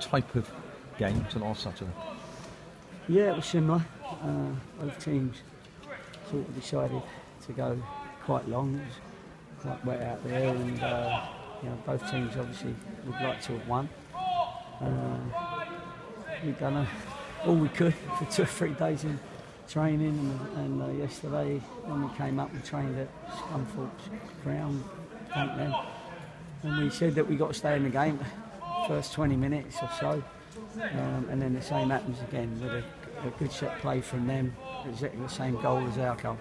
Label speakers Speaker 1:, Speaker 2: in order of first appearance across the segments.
Speaker 1: type of game to last Saturday?
Speaker 2: Yeah, it was similar. Both teams sort of decided to go quite long. It was quite wet out there, and both teams obviously would like to have won. We've done all we could for 2 or 3 days in training, and yesterday when we came up, we trained at Scunthorpe's ground, thank them, and we said that we got to stay in the game first 20 minutes or so, and then the same happens again with a good set play from them, exactly the same goal as our goal,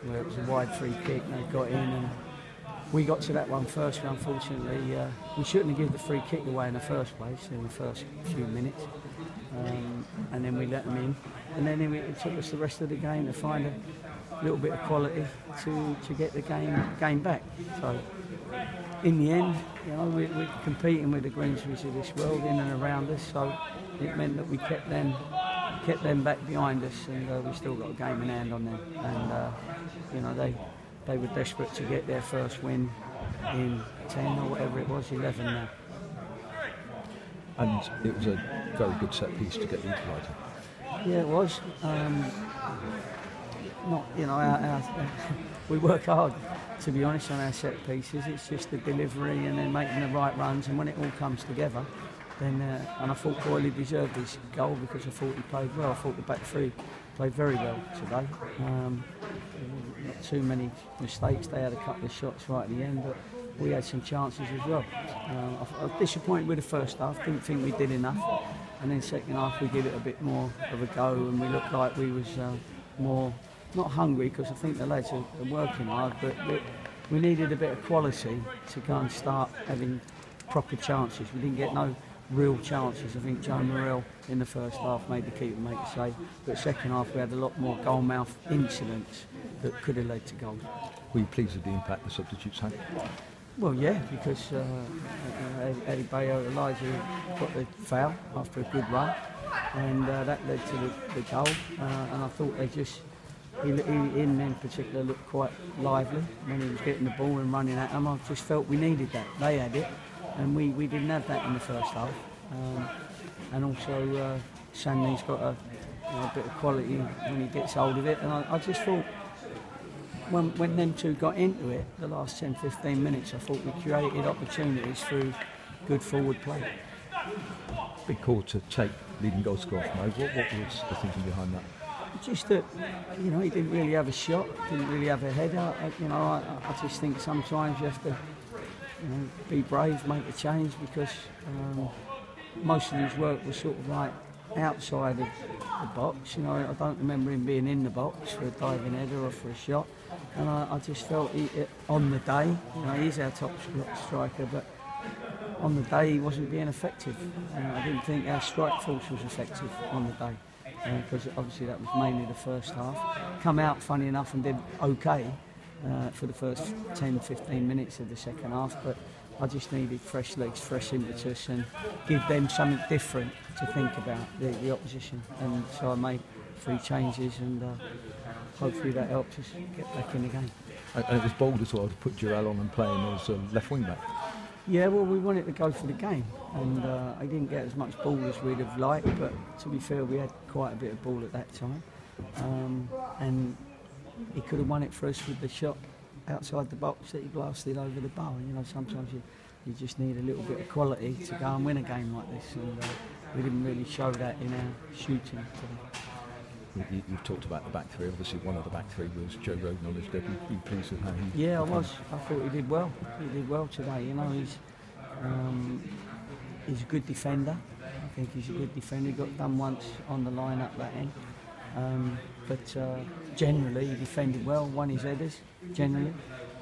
Speaker 2: where it was a wide free kick and they got in, and we got to that one first, but unfortunately we shouldn't have given the free kick away in the first place in the first few minutes, and then we let them in, and then it took us the rest of the game to find a little bit of quality to get the game back. So in the end, we're competing with the Grimsbys of this world in and around us, so it meant that we kept them back behind us, and we still got a game in hand on them, and they were desperate to get their first win in 10 or whatever it was, 11 now.
Speaker 1: And it was a very good set piece to get the equaliser.
Speaker 2: Yeah, it was. We work hard, to be honest, on our set pieces. It's just the delivery and then making the right runs, and when it all comes together, then and I thought Boyley deserved his goal because I thought he played well. I thought the back three played very well today. Not too many mistakes. They had a couple of shots right at the end, but we had some chances as well. I was disappointed with the first half. Didn't think we did enough, and then second half we did it a bit more of a go, and we looked like we was more not hungry, because I think the lads are working hard, but we needed a bit of quality to go and start having proper chances. We didn't get no real chances. I think Joe Morrell in the first half made the keeper make a save, but second half we had a lot more goal-mouth incidents that could have led to goals.
Speaker 1: Were you pleased with the impact the substitutes had?
Speaker 2: Well, yeah, because Eddie Bayo, Elijah got the foul after a good run, and that led to the goal, and I thought he in particular looked quite lively when he was getting the ball and running at them. I just felt we needed that. They had it, and we didn't have that in the first half. And also Sanley's got a bit of quality when he gets hold of it, and I just thought when them two got into it, the last 10-15 minutes, I thought we created opportunities through good forward play.
Speaker 1: Big call to take leading goal scorer from over. What was the thinking behind that?
Speaker 2: Just that, he didn't really have a shot, didn't really have a header. I just think sometimes you have to, be brave, make a change, because most of his work was sort of like outside of the box. I don't remember him being in the box for a diving header or for a shot. And I just felt on the day, he's our top striker, but on the day he wasn't being effective. I didn't think our strike force was effective on the day. Because obviously that was mainly the first half. Come out, funny enough, and did okay for the first 10-15 minutes of the second half, but I just needed fresh legs, fresh impetus, and give them something different to think about, the opposition. And so I made 3 changes, and hopefully that helped us get back in the game.
Speaker 1: And it was bold as well to put Durrell on and play him as left wing back.
Speaker 2: Yeah, well, we wanted to go for the game, and I didn't get as much ball as we'd have liked, but to be fair, we had quite a bit of ball at that time, and he could have won it for us with the shot outside the box that he blasted over the bar. Sometimes you just need a little bit of quality to go and win a game like this, and we didn't really show that in our shooting today.
Speaker 1: You've talked about the back three. Obviously, one of the back three was Joe Roden on his debut. Were you pleased with how he?
Speaker 2: Yeah, I was. I thought he did well. He did well today. He's a good defender. I think he's a good defender. He got done once on the line up that end, but generally he defended well. Won his headers generally,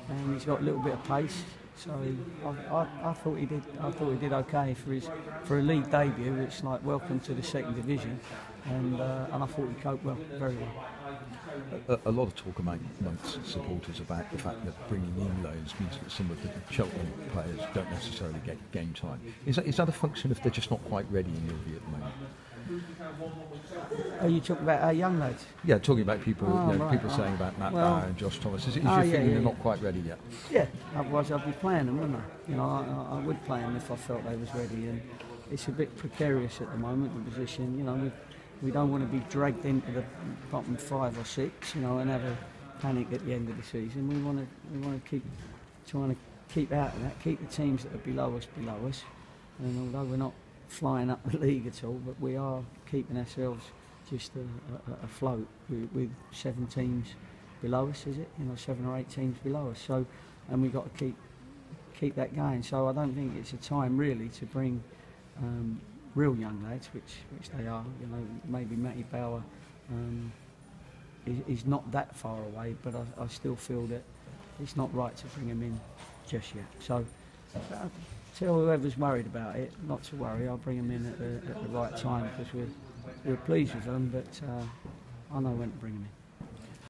Speaker 2: and he's got a little bit of pace. So I thought he did. I thought he did okay for a league debut. It's like welcome to the second division, and I thought he coped well, very well.
Speaker 1: A lot of talk amongst supporters about the fact that bringing in loans means that some of the Cheltenham players don't necessarily get game time. Is that a function if they're just not quite ready in your view at the moment?
Speaker 2: Are you talking about our young lads?
Speaker 1: Yeah, talking about people.
Speaker 2: Right,
Speaker 1: people saying about Matt Bauer and Josh Thomas. Is your feeling they're not quite ready yet?
Speaker 2: Yeah, otherwise I'd be playing them, wouldn't I? I would play them if I felt they was ready. And it's a bit precarious at the moment, the position. You know, we don't want to be dragged into the bottom 5 or 6, you know, and have a panic at the end of the season. We want to keep trying to keep out of that, keep the teams that are below us. And although we're not flying up the league at all, but we are keeping ourselves just afloat with 7 teams below us, is it? You know, 7 or 8 teams below us. So, and we've got to keep that going. So I don't think it's a time really to bring real young lads, which they are. You know, maybe Matty Bauer is not that far away, but I still feel that it's not right to bring him in just yet. So tell whoever's worried about it not to worry. I'll bring him in at the right time because we're pleased with them, but I know when to bring him in.